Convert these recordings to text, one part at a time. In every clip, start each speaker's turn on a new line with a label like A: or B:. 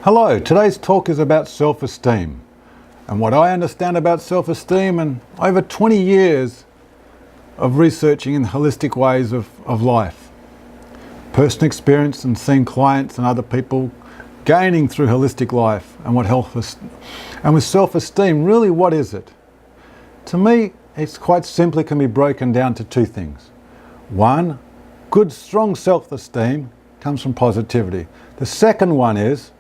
A: Hello, today's talk is about self-esteem and what I understand about self-esteem and over 20 years of researching in holistic ways of life. Personal experience and seeing clients and other people gaining through holistic life and what helps us. And with self-esteem, really what is it? To me, it's quite simply can be broken down to two things. One, good strong self-esteem comes from positivity. The second one is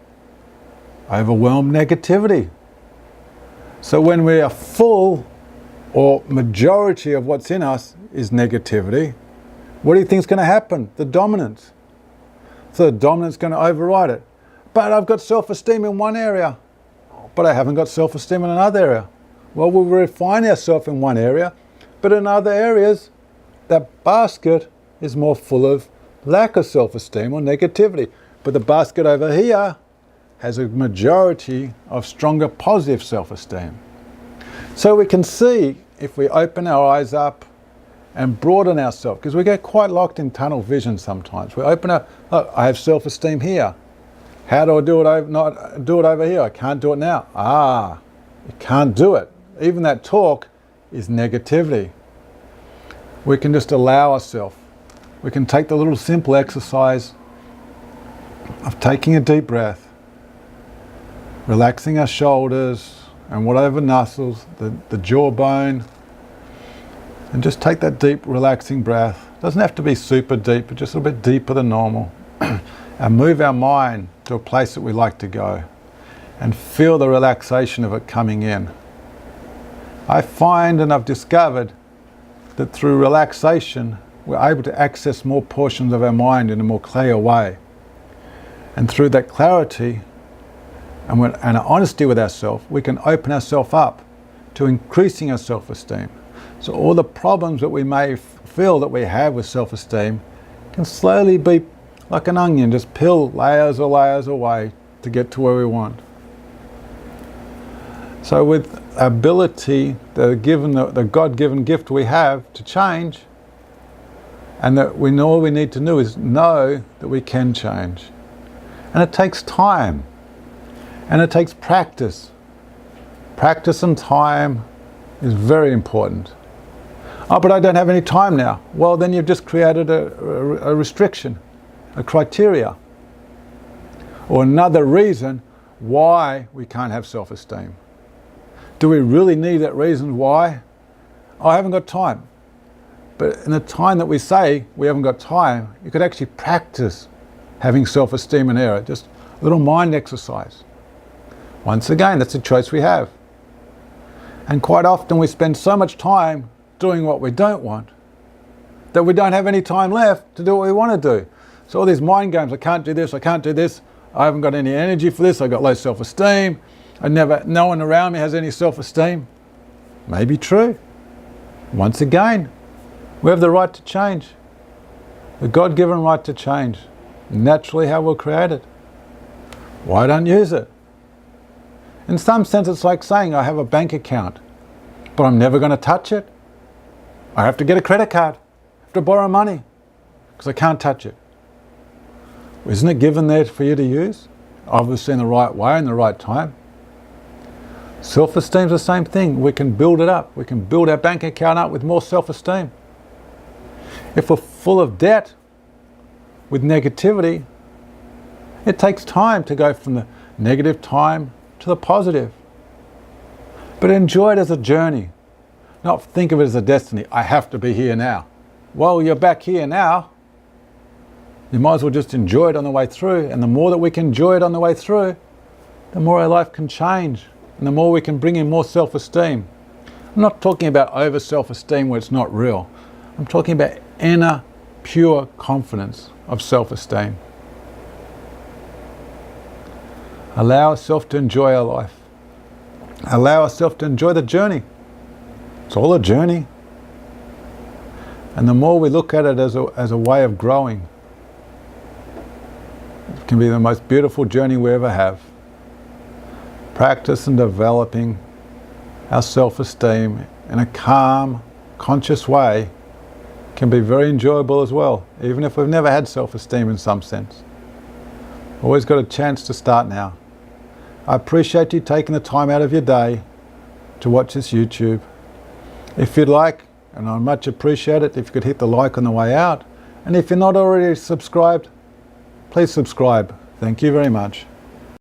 A: overwhelmed negativity. So when we are full, or majority of what's in us is negativity, what do you think is going to happen? The dominance. So the dominance is going to override it. But I've got self-esteem in one area, but I haven't got self-esteem in another area. Well, we'll refine ourselves in one area, but in other areas, that basket is more full of lack of self-esteem or negativity. But the basket over here has a majority of stronger positive self-esteem. So we can see if we open our eyes up and broaden ourselves, because we get quite locked in tunnel vision sometimes. We open up, oh, I have self-esteem here. How do I do it? Not do it over here. I can't do it now. You can't do it. Even that talk is negativity. We can just allow ourselves. We can take the little simple exercise of taking a deep breath, relaxing our shoulders and whatever muscles, the jawbone, and just take that deep, relaxing breath. It doesn't have to be super deep, but just a little bit deeper than normal. And move our mind to a place that we like to go and feel the relaxation of it coming in. I find and I've discovered that through relaxation, we're able to access more portions of our mind in a more clear way. And through that clarity, and honesty with ourselves, we can open ourselves up to increasing our self-esteem. So all the problems that we may feel that we have with self-esteem can slowly be like an onion, just peel layers or layers away to get to where we want. So with ability, the God-given gift we have to change, and that we know all we need to do is know that we can change. And it takes time. And it takes practice. Practice and time is very important. Oh, but I don't have any time now. Well, then you've just created a restriction, a criteria, or another reason why we can't have self-esteem. Do we really need that reason why? Oh, I haven't got time. But in the time that we say we haven't got time, you could actually practice having self-esteem and error. Just a little mind exercise. Once again, that's a choice we have. And quite often we spend so much time doing what we don't want that we don't have any time left to do what we want to do. So all these mind games, I can't do this, I can't do this, I haven't got any energy for this, I've got low self-esteem, no one around me has any self-esteem. Maybe true. Once again, we have the right to change. The God-given right to change. Naturally how we're created. Why don't use it? In some sense, it's like saying I have a bank account, but I'm never going to touch it. I have to get a credit card. I have to borrow money because I can't touch it. Isn't it given there for you to use? Obviously in the right way, in the right time. Self-esteem is the same thing. We can build it up. We can build our bank account up with more self-esteem. If we're full of debt, with negativity, it takes time to go from the negative time to the positive. But enjoy it as a journey. Not think of it as a destiny. I have to be here now. Well, you're back here now. You might as well just enjoy it on the way through. And the more that we can enjoy it on the way through, the more our life can change. And the more we can bring in more self-esteem. I'm not talking about over self-esteem where it's not real. I'm talking about inner, pure confidence of self-esteem. Allow ourselves to enjoy our life. Allow ourselves to enjoy the journey. It's all a journey. And the more we look at it as a way of growing, it can be the most beautiful journey we ever have. Practice and developing our self-esteem in a calm, conscious way can be very enjoyable as well, even if we've never had self-esteem in some sense. Always got a chance to start now. I appreciate you taking the time out of your day to watch this YouTube. If you'd like, and I much appreciate it if you could hit the like on the way out, and if you're not already subscribed, please subscribe. Thank you very much.